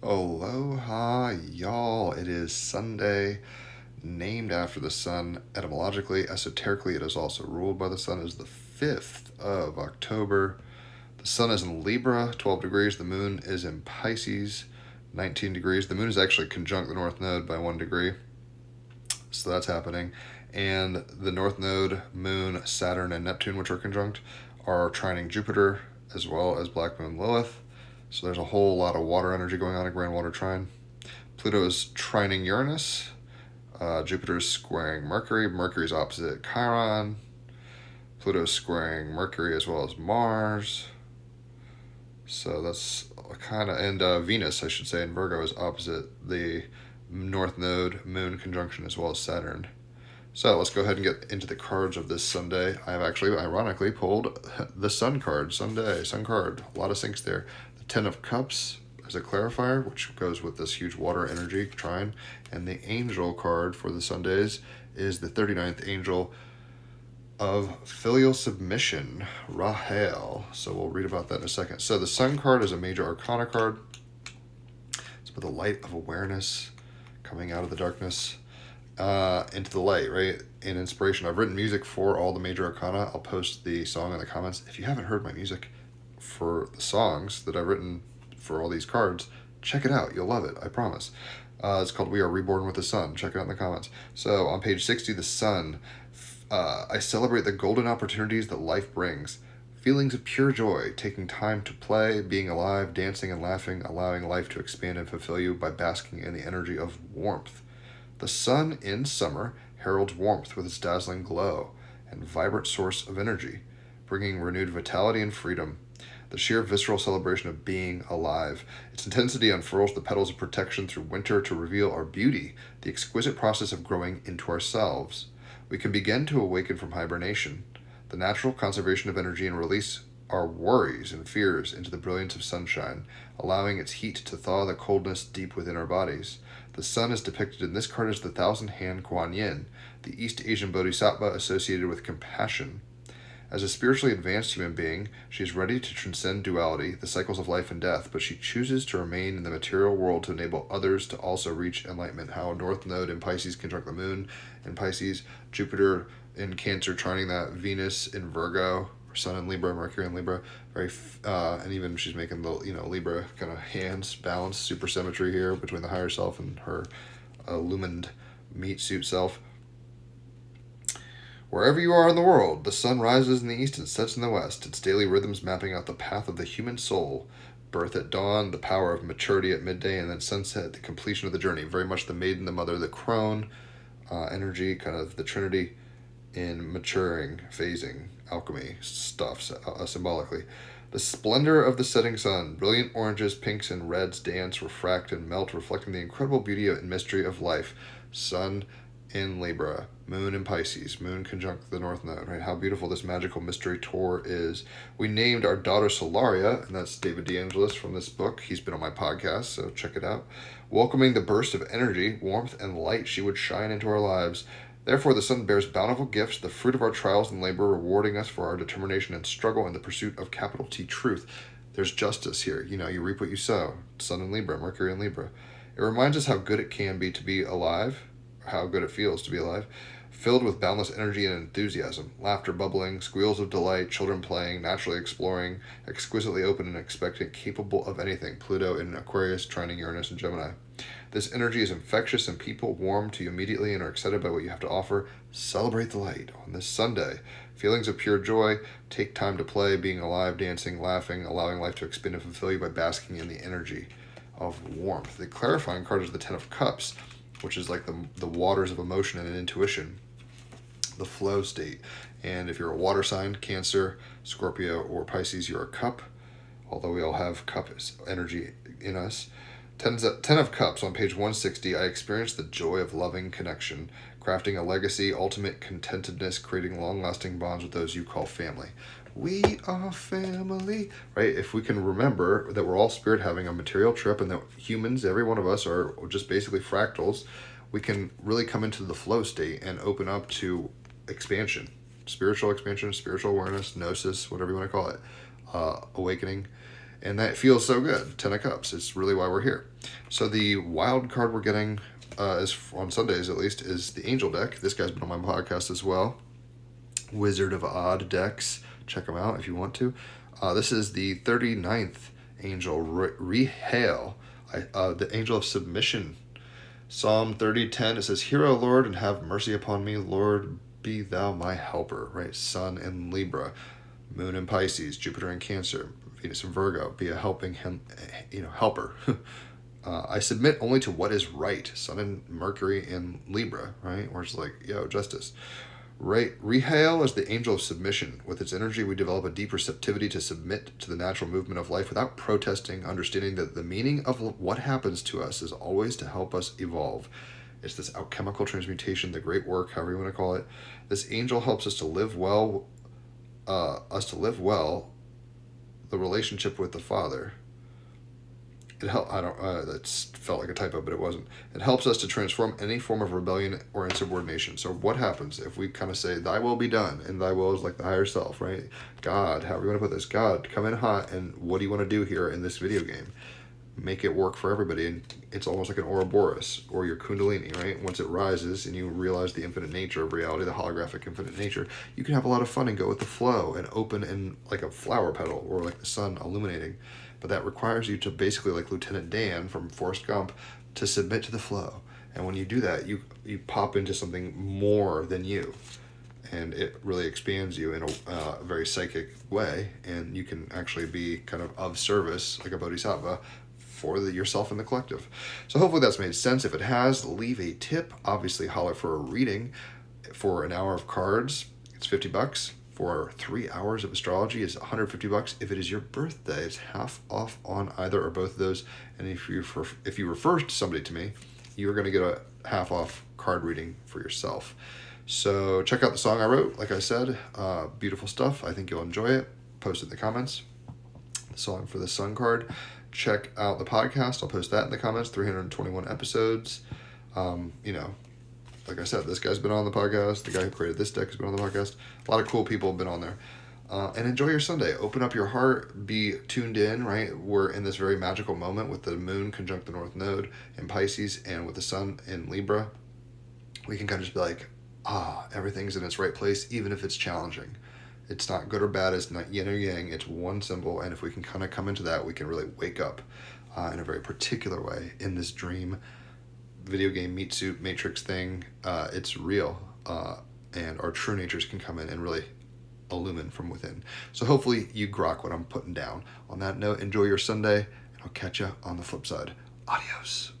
Aloha, y'all. It is Sunday, named after the sun. Etymologically, esoterically, it is also ruled by the sun. It is the 5th of October. The sun is in Libra, 12 degrees. The moon is in Pisces, 19 degrees. The moon is actually conjunct the North Node by 1 degree. So that's happening. And the North Node, Moon, Saturn, and Neptune, which are conjunct, are trining Jupiter as well as Black Moon Lilith. So there's a whole lot of water energy going on in Grand Water Trine. Pluto is trining Uranus. Jupiter is squaring Mercury. Mercury is opposite Chiron. Pluto is squaring Mercury as well as Mars. So that's kind of, and Venus, I should say, in Virgo is opposite the North Node, Moon conjunction as well as Saturn. So let's go ahead and get into the cards of this Sunday. I have actually, ironically, pulled the Sun card, Sun card. A lot of syncs there. The Ten of Cups as a clarifier, which goes with this huge water energy trine. And the Angel card for the Sundays is the 39th Angel of Filial Submission, Rahel. So we'll read about that in a second. So the Sun card is a major arcana card. It's about the light of awareness coming out of the darkness. Into the light, right? And inspiration. I've written music for all the major arcana. I'll post the song in the comments. If you haven't heard my music for the songs that I've written for all these cards, check it out. You'll love it. I promise. It's called We Are Reborn with the Sun. Check it out in the comments. So on page 60, the sun. I celebrate the golden opportunities that life brings. Feelings of pure joy, taking time to play, being alive, dancing and laughing, allowing life to expand and fulfill you by basking in the energy of warmth. The sun in summer heralds warmth with its dazzling glow and vibrant source of energy, bringing renewed vitality and freedom. The sheer visceral celebration of being alive. Its intensity unfurls the petals of protection through winter to reveal our beauty, the exquisite process of growing into ourselves. We can begin to awaken from hibernation, the natural conservation of energy, and release our worries and fears into the brilliance of sunshine, allowing its heat to thaw the coldness deep within our bodies. The sun is depicted in this card as the thousand-hand Kuan Yin, the East Asian bodhisattva associated with compassion. As a spiritually advanced human being, she is ready to transcend duality, the cycles of life and death, but she chooses to remain in the material world to enable others to also reach enlightenment. How North Node in Pisces conjunct the Moon in Pisces, Jupiter in Cancer trining that, Venus in Virgo, Sun in Libra, Mercury in Libra, and even she's making the Libra kind of hands balance, super symmetry here between the higher self and her illumined meat suit self. Wherever you are in the world, the sun rises in the east and sets in the west, its daily rhythms mapping out the path of the human soul. Birth at dawn, the power of maturity at midday, and then sunset, the completion of the journey. Very much the maiden, the mother, the crone energy, kind of the trinity in maturing, phasing, alchemy stuff, symbolically. The splendor of the setting sun. Brilliant oranges, pinks, and reds dance, refract, and melt, reflecting the incredible beauty and mystery of life. Sun in Libra, Moon in Pisces, Moon conjunct the North Node, right? How beautiful this magical mystery tour is. We named our daughter Solaria, and that's David DeAngelis from this book. He's been on my podcast, so check it out. Welcoming the burst of energy, warmth, and light she would shine into our lives. Therefore, the sun bears bountiful gifts, the fruit of our trials and labor, rewarding us for our determination and struggle in the pursuit of capital T truth. There's justice here. You reap what you sow. Sun in Libra, Mercury in Libra. It reminds us how good it can be to be alive, how good it feels to be alive, filled with boundless energy and enthusiasm, laughter bubbling, squeals of delight, children playing, naturally exploring, exquisitely open and expectant, capable of anything. Pluto in Aquarius, trining Uranus and Gemini. This energy is infectious and people warm to you immediately and are excited by what you have to offer. Celebrate the light on this Sunday. Feelings of pure joy. Take time to play, being alive, dancing, laughing, allowing life to expand and fulfill you by basking in the energy of warmth. The clarifying card is the Ten of Cups, which is like the waters of emotion and intuition, the flow state. And if you're a water sign, Cancer, Scorpio, or Pisces, you're a cup, although we all have cup energy in us. Ten of Cups on page 160. I experienced the joy of loving connection, crafting a legacy, ultimate contentedness, creating long-lasting bonds with those you call family. We are family, right? If we can remember that we're all spirit having a material trip and that humans, every one of us, are just basically fractals, we can really come into the flow state and open up to expansion, spiritual awareness, gnosis, whatever you want to call it, awakening. And that feels so good. 10 of Cups. It's really why we're here. So the wild card we're getting, is on Sundays at least, is the Angel deck. This guy's been on my podcast as well. Wizard of Odd decks. Check them out if you want to. This is the 39th Angel, Rehail, the Angel of Submission. Psalm 30:10, it says, "Hear, O Lord, and have mercy upon me. Lord, be thou my helper." Right? Sun in Libra, Moon in Pisces, Jupiter in Cancer, Venus in Virgo. Be a helping him, helper. I submit only to what is right. Sun and Mercury in Libra, right? Where it's like, justice. Right, Rehail is the angel of submission. With its energy, we develop a deep receptivity to submit to the natural movement of life without protesting, understanding that the meaning of what happens to us is always to help us evolve. It's this alchemical transmutation, the great work, however you want to call it. This angel helps us to live well, the relationship with the Father. That felt like a typo, but it wasn't. It helps us to transform any form of rebellion or insubordination. So what happens if we kind of say, "Thy will be done," and Thy will is like the higher self, right? God, however you want to put this, God, come in hot, and what do you want to do here in this video game? Make it work for everybody, and it's almost like an Ouroboros or your Kundalini, right? Once it rises and you realize the infinite nature of reality, the holographic infinite nature, you can have a lot of fun and go with the flow and open in like a flower petal or like the sun illuminating. But that requires you to basically, like Lieutenant Dan from Forrest Gump, to submit to the flow. And when you do that, you pop into something more than you. And it really expands you in a very psychic way. And you can actually be kind of service, like a bodhisattva, for yourself and the collective. So hopefully that's made sense. If it has, leave a tip. Obviously, holler for a reading. For an hour of cards, it's $50. For 3 hours of astrology is $150. If it is your birthday, it's half off on either or both of those. And if you refer somebody to me, you're going to get a half off card reading for yourself. So check out the song I wrote. Like I said, beautiful stuff. I think you'll enjoy it. Post it in the comments. The song for the sun card. Check out the podcast. I'll post that in the comments. 321 episodes. Like I said, this guy's been on the podcast. The guy who created this deck has been on the podcast. A lot of cool people have been on there. And enjoy your Sunday. Open up your heart. Be tuned in, right? We're in this very magical moment with the moon conjunct the North Node in Pisces and with the sun in Libra. We can kind of just be like, everything's in its right place, even if it's challenging. It's not good or bad. It's not yin or yang. It's one symbol. And if we can kind of come into that, we can really wake up in a very particular way in this dream video game meat suit matrix thing. It's real, and our true natures can come in and really illumine from within. So hopefully you grok what I'm putting down. On that note, enjoy your Sunday, and I'll catch you on the flip side. Adios.